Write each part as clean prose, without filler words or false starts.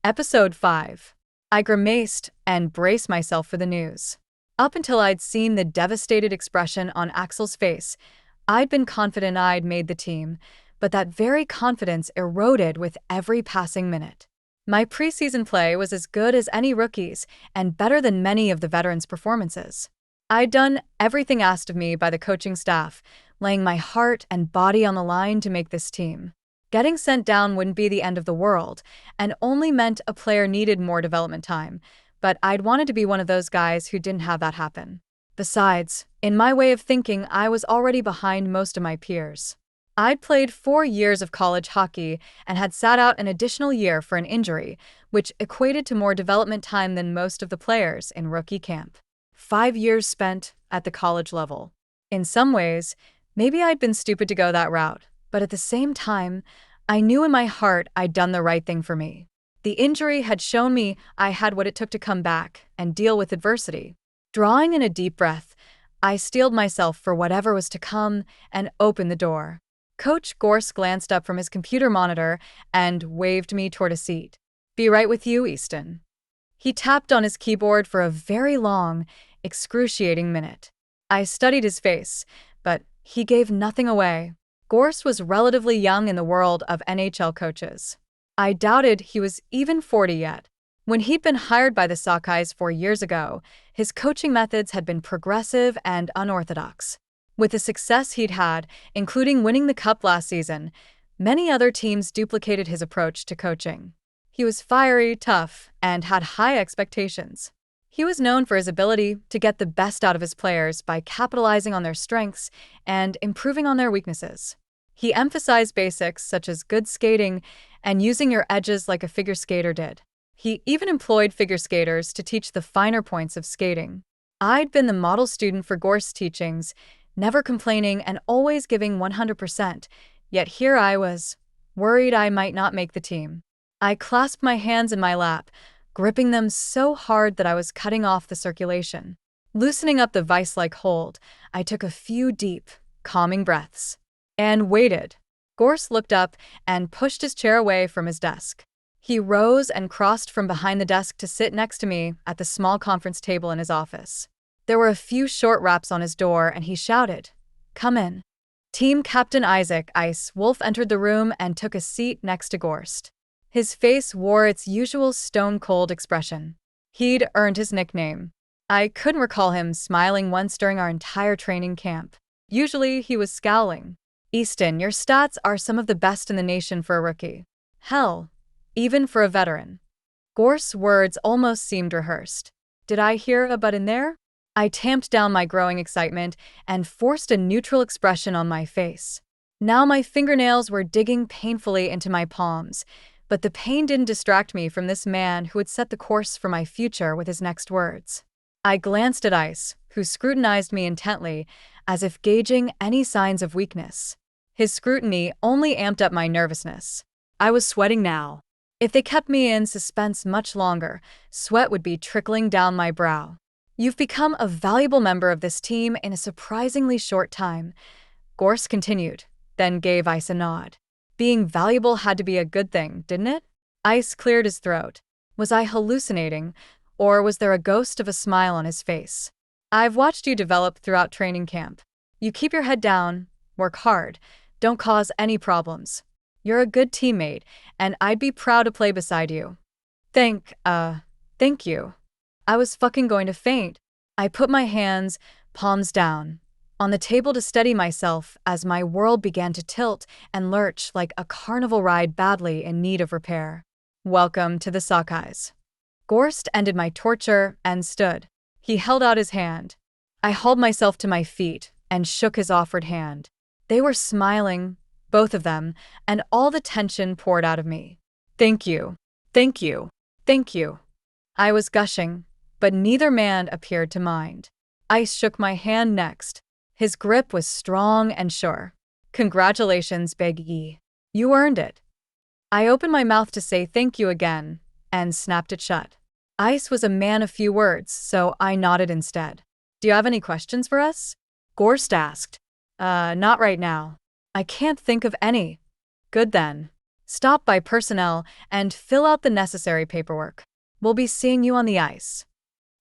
Episode 5. I grimaced and braced myself for the news. Up until I'd seen the devastated expression on Axel's face, I'd been confident I'd made the team, but that very confidence eroded with every passing minute. My preseason play was as good as any rookie's and better than many of the veterans' performances. I'd done everything asked of me by the coaching staff, laying my heart and body on the line to make this team. Getting sent down wouldn't be the end of the world, and only meant a player needed more development time, but I'd wanted to be one of those guys who didn't have that happen. Besides, in my way of thinking, I was already behind most of my peers. I'd played 4 years of college hockey and had sat out an additional year for an injury, which equated to more development time than most of the players in rookie camp. 5 years spent at the college level. In some ways, maybe I'd been stupid to go that route, but at the same time, I knew in my heart I'd done the right thing for me. The injury had shown me I had what it took to come back and deal with adversity. Drawing in a deep breath, I steeled myself for whatever was to come and opened the door. Coach Gorse glanced up from his computer monitor and waved me toward a seat. "Be right with you, Easton." He tapped on his keyboard for a very long, excruciating minute. I studied his face, but he gave nothing away. Gorse was relatively young in the world of NHL coaches. I doubted he was even 40 yet. When he'd been hired by the Sockeyes 4 years ago, his coaching methods had been progressive and unorthodox. With the success he'd had, including winning the Cup last season, many other teams duplicated his approach to coaching. He was fiery, tough, and had high expectations. He was known for his ability to get the best out of his players by capitalizing on their strengths and improving on their weaknesses. He emphasized basics such as good skating and using your edges like a figure skater did. He even employed figure skaters to teach the finer points of skating. I'd been the model student for Gorse's teachings, never complaining and always giving 100%, yet here I was, worried I might not make the team. I clasped my hands in my lap, gripping them so hard that I was cutting off the circulation. Loosening up the vice-like hold, I took a few deep, calming breaths. And waited. Gorse looked up and pushed his chair away from his desk. He rose and crossed from behind the desk to sit next to me at the small conference table in his office. There were a few short raps on his door and he shouted, "Come in." Team Captain Isaac Ice Wolf entered the room and took a seat next to Gorse. His face wore its usual stone-cold expression. He'd earned his nickname. I couldn't recall him smiling once during our entire training camp. Usually he was scowling. "Easton, your stats are some of the best in the nation for a rookie. Hell, even for a veteran." Gorse's words almost seemed rehearsed. Did I hear a but in there? I tamped down my growing excitement and forced a neutral expression on my face. Now my fingernails were digging painfully into my palms, but the pain didn't distract me from this man who would set the course for my future with his next words. I glanced at Ice, who scrutinized me intently, as if gauging any signs of weakness. His scrutiny only amped up my nervousness. I was sweating now. If they kept me in suspense much longer, sweat would be trickling down my brow. "You've become a valuable member of this team in a surprisingly short time," Gorse continued, then gave Ice a nod. Being valuable had to be a good thing, didn't it? Ice cleared his throat. Was I hallucinating, or was there a ghost of a smile on his face? "I've watched you develop throughout training camp. You keep your head down, work hard, don't cause any problems. You're a good teammate, and I'd be proud to play beside you." Thank you. I was fucking going to faint. I put my hands, palms down, on the table to steady myself as my world began to tilt and lurch like a carnival ride badly in need of repair. "Welcome to the Sockeyes." Gorse ended my torture and stood. He held out his hand. I hauled myself to my feet and shook his offered hand. They were smiling, both of them, and all the tension poured out of me. "Thank you. Thank you. Thank you." I was gushing, but neither man appeared to mind. Ice shook my hand next. His grip was strong and sure. "Congratulations, Big E. You earned it." I opened my mouth to say thank you again, and snapped it shut. Ice was a man of few words, so I nodded instead. "Do you have any questions for us?" Gorse asked. Not right now. I can't think of any." "Good then." Stop by personnel and fill out the necessary paperwork. We'll be seeing you on the ice."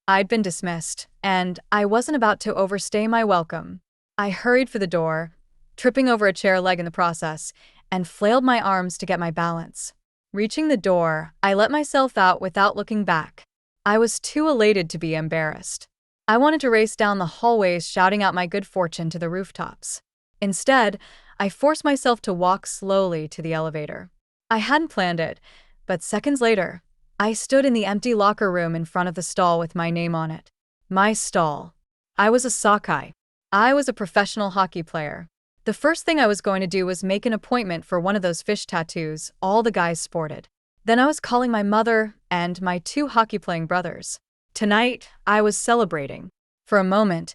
I'd been dismissed, and I wasn't about to overstay my welcome. I hurried for the door, tripping over a chair leg in the process, and flailed my arms to get my balance. Reaching the door, I let myself out without looking back. I was too elated to be embarrassed. I wanted to race down the hallways shouting out my good fortune to the rooftops. Instead, I forced myself to walk slowly to the elevator. I hadn't planned it, but seconds later, I stood in the empty locker room in front of the stall with my name on it. My stall. I was a Sockeye. I was a professional hockey player. The first thing I was going to do was make an appointment for one of those fish tattoos all the guys sported. Then I was calling my mother and my 2 hockey-playing brothers. Tonight, I was celebrating. For a moment,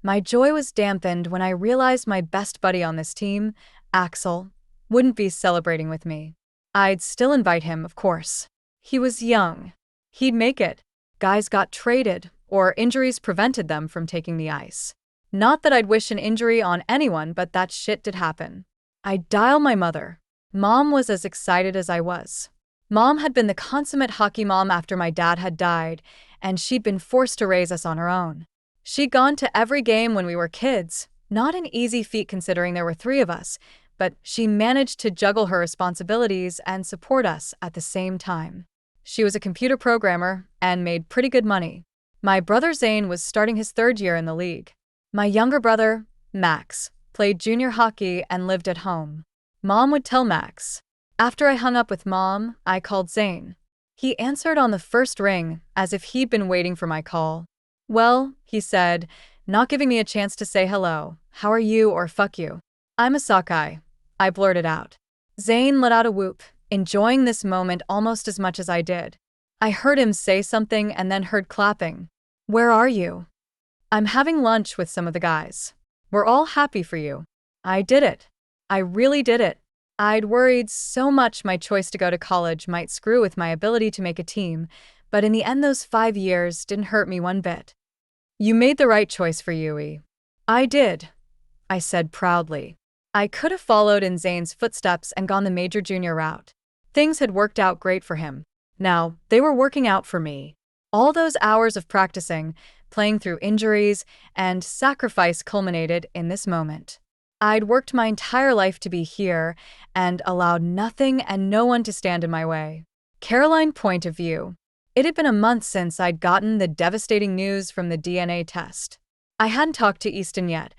my joy was dampened when I realized my best buddy on this team, Axel, wouldn't be celebrating with me. I'd still invite him, of course. He was young. He'd make it. Guys got traded, or injuries prevented them from taking the ice. Not that I'd wish an injury on anyone, but that shit did happen. I'd dial my mother. Mom was as excited as I was. Mom had been the consummate hockey mom after my dad had died, and she'd been forced to raise us on her own. She'd gone to every game when we were kids, not an easy feat considering there were 3 of us, but she managed to juggle her responsibilities and support us at the same time. She was a computer programmer and made pretty good money. My brother Zane was starting his 3rd year in the league. My younger brother, Max, played junior hockey and lived at home. Mom would tell Max. After I hung up with Mom, I called Zane. He answered on the first ring, as if he'd been waiting for my call. "Well," he said, not giving me a chance to say hello, "how are you or fuck you?" "I'm a Sockeye," I blurted out. Zane let out a whoop, enjoying this moment almost as much as I did. I heard him say something and then heard clapping. "Where are you?" "I'm having lunch with some of the guys. We're all happy for you." I did it. I really did it. I'd worried so much my choice to go to college might screw with my ability to make a team, but in the end those 5 years didn't hurt me one bit. "You made the right choice for Yui." "I did," I said proudly. I could have followed in Zane's footsteps and gone the major junior route. Things had worked out great for him. Now, they were working out for me. All those hours of practicing, playing through injuries, and sacrifice culminated in this moment. I'd worked my entire life to be here and allowed nothing and no one to stand in my way. Caroline point of view. It had been a month since I'd gotten the devastating news from the DNA test. I hadn't talked to Easton yet.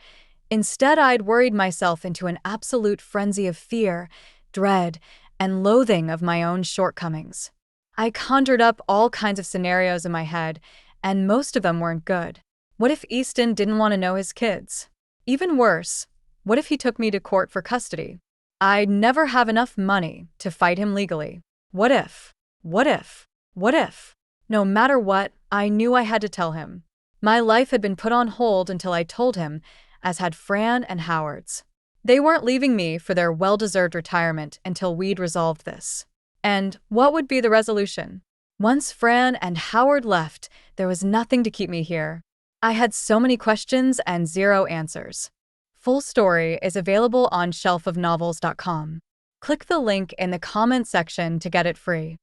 Instead, I'd worried myself into an absolute frenzy of fear, dread, and loathing of my own shortcomings. I conjured up all kinds of scenarios in my head, and most of them weren't good. What if Easton didn't want to know his kids? Even worse, what if he took me to court for custody? I'd never have enough money to fight him legally. What if? What if? What if? No matter what, I knew I had to tell him. My life had been put on hold until I told him, as had Fran and Howard's. They weren't leaving me for their well-deserved retirement until we'd resolved this. And what would be the resolution? Once Fran and Howard left, there was nothing to keep me here. I had so many questions and 0 answers. Full story is available on shelfofnovels.com. Click the link in the comment section to get it free.